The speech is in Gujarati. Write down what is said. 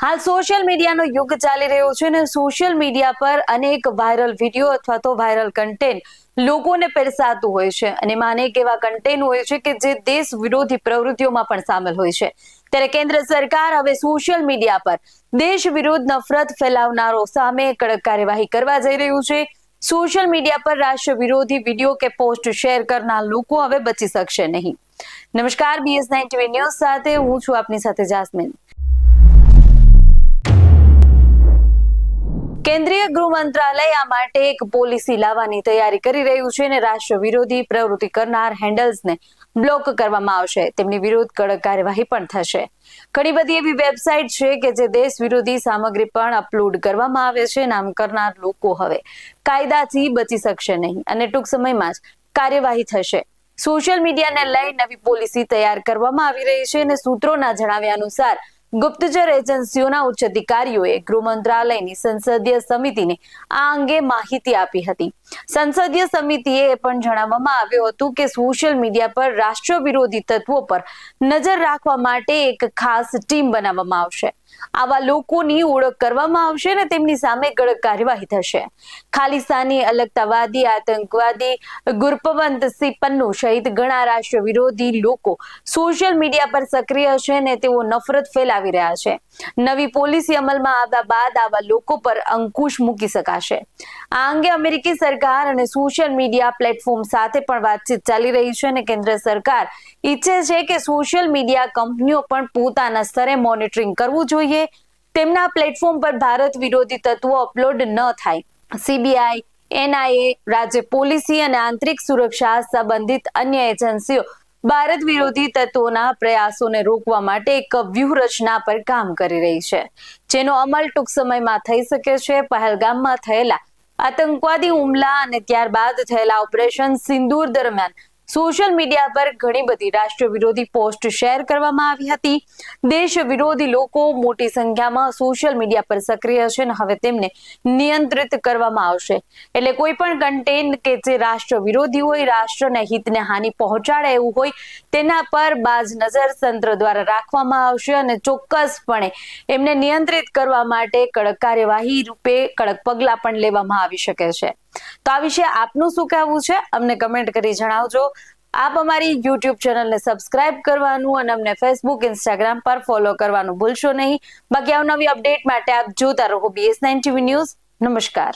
હાલ સોશિયલ મીડિયાનો યુગ ચાલી રહ્યો છે અને સોશિયલ મીડિયા પર અનેક વાયરલ વિડીયો અથવા તો વાયરલ કન્ટેન્ટ લોકોને પરેશાતું હોય છે અને એમાં અનેક એવા કન્ટેન્ટ હોય છે કે જે દેશ વિરોધી પ્રવૃત્તિઓમાં પણ સામેલ હોય છે। ત્યારે કેન્દ્ર સરકાર હવે સોશિયલ મીડિયા પર દેશ વિરોધ નફરત ફેલાવનારો સામે કડક કાર્યવાહી કરવા જઈ રહ્યું છે। સોશિયલ મીડિયા પર રાષ્ટ્ર વિરોધી વિડીયો કે પોસ્ટ શેર કરનાર લોકો હવે બચી શકશે નહીં। નમસ્કાર, BS9 TV ન્યૂઝ સાથે હું છું આપની સાથે જાસ્મીન। કેન્દ્રીય ગૃહ મંત્રાલય આ માટે એક પોલિસી લાવવાની તૈયારી કરી રહ્યું છે અને રાષ્ટ્ર વિરોધી પ્રવૃત્તિ કરનાર હેન્ડલ્સને બ્લોક કરવામાં આવશે। તેમની વિરુદ્ધ કડક કાર્યવાહી પણ થશે। ઘણી બધી એવી વેબસાઇટ છે કે જે દેશ વિરોધી સામગ્રી પણ અપલોડ કરવામાં આવે છે। નામ કરનાર લોકો હવે કાયદાથી બચી શકશે નહીં અને ટૂંક સમયમાં જ કાર્યવાહી થશે। સોશિયલ મીડિયાને લઈ નવી પોલિસી તૈયાર કરવામાં આવી રહી છે અને સૂત્રોના જણાવ્યા અનુસાર ગુપ્તચર એજન્સીઓના ઉચ્ચ અધિકારીઓએ ગૃહ મંત્રાલયની સંસદીય સમિતિને આ અંગે માહિતી આપી હતી। સંસદીય સમિતિએ એ પણ જણાવવામાં આવ્યું હતું કે સોશિયલ મીડિયા પર રાષ્ટ્ર વિરોધી તત્વો પર નજર રાખવા માટે એક ખાસ ટીમ બનાવવામાં આવશે। આવા લોકોની ઓળખ કરવામાં આવશે અને તેમની સામે કડક કાર્યવાહી થશે। ખાલિસ્તાની અલગતાવાદી આતંકવાદી ગુરપવંત સિંહ પન્નુ સહિત ઘણા રાષ્ટ્ર વિરોધી લોકો સોશિયલ મીડિયા પર સક્રિય છે અને તેઓ નફરત ફેલાવી રહ્યા છે। નવી પોલિસી અમલમાં આવ્યા બાદ આવા લોકો પર અંકુશ મૂકી શકાશે। આ અંગે અમેરિકી સરકાર અને સોશિયલ મીડિયા પ્લેટફોર્મ સાથે પણ વાતચીત ચાલી રહી છે અને કેન્દ્ર સરકાર ઈચ્છે છે કે સોશિયલ મીડિયા કંપનીઓ પણ પોતાના સ્તરે મોનિટરિંગ કરવું જોઈએ। તેમના પ્લેટફોર્મ પર ભારત વિરોધી તત્વો અપલોડ ન થાય। CBI, NIA, રાજ્ય પોલિસી અને આંતરિક સુરક્ષા સંબંધિત અન્ય એજન્સીઓ ભારત વિરોધી તત્વોના પ્રયાસોને રોકવા માટે એક વ્યૂહરચના પર કામ કરી રહી છે, જેનો અમલ ટૂંક સમયમાં થઈ શકે છે। પહેલગામમાં થયેલા આતંકવાદી હુમલા અને ત્યારબાદ થયેલા ઓપરેશન સિંદૂર દરમિયાન સોશિયલ મીડિયા પર ઘણી બધી રાષ્ટ્ર વિરોધી પોસ્ટ શેર કરવામાં આવી હતી। દેશ વિરોધી લોકો મોટી સંખ્યામાં સોશિયલ મીડિયા પર સક્રિય છે અને હવે તેમને નિયંત્રિત કરવામાં આવશે। એટલે કોઈ પણ કન્ટેન્ટ કે જે રાષ્ટ્ર વિરોધી હોય, રાષ્ટ્રના હિતને હાનિ પહોંચાડે એવું હોય, તેના પર બાજ નજર તંત્ર દ્વારા રાખવામાં આવશે અને ચોક્કસપણે એમને નિયંત્રિત કરવા માટે કડક કાર્યવાહી રૂપે કડક પગલાં પણ લેવામાં આવી શકે છે। તો આ વિશે આપનું શું કહેવું છે, અમને કમેન્ટ કરી જણાવજો। આપ અમારી YouTube ચેનલને સબસ્ક્રાઇબ કરવાનું અને અમને Facebook, Instagram પર ફોલો કરવાનું ભૂલશો નહીં। બાકી આવનારી અપડેટ માટે આપ જોતા રહો BS9 TV ન્યૂઝ। નમસ્કાર।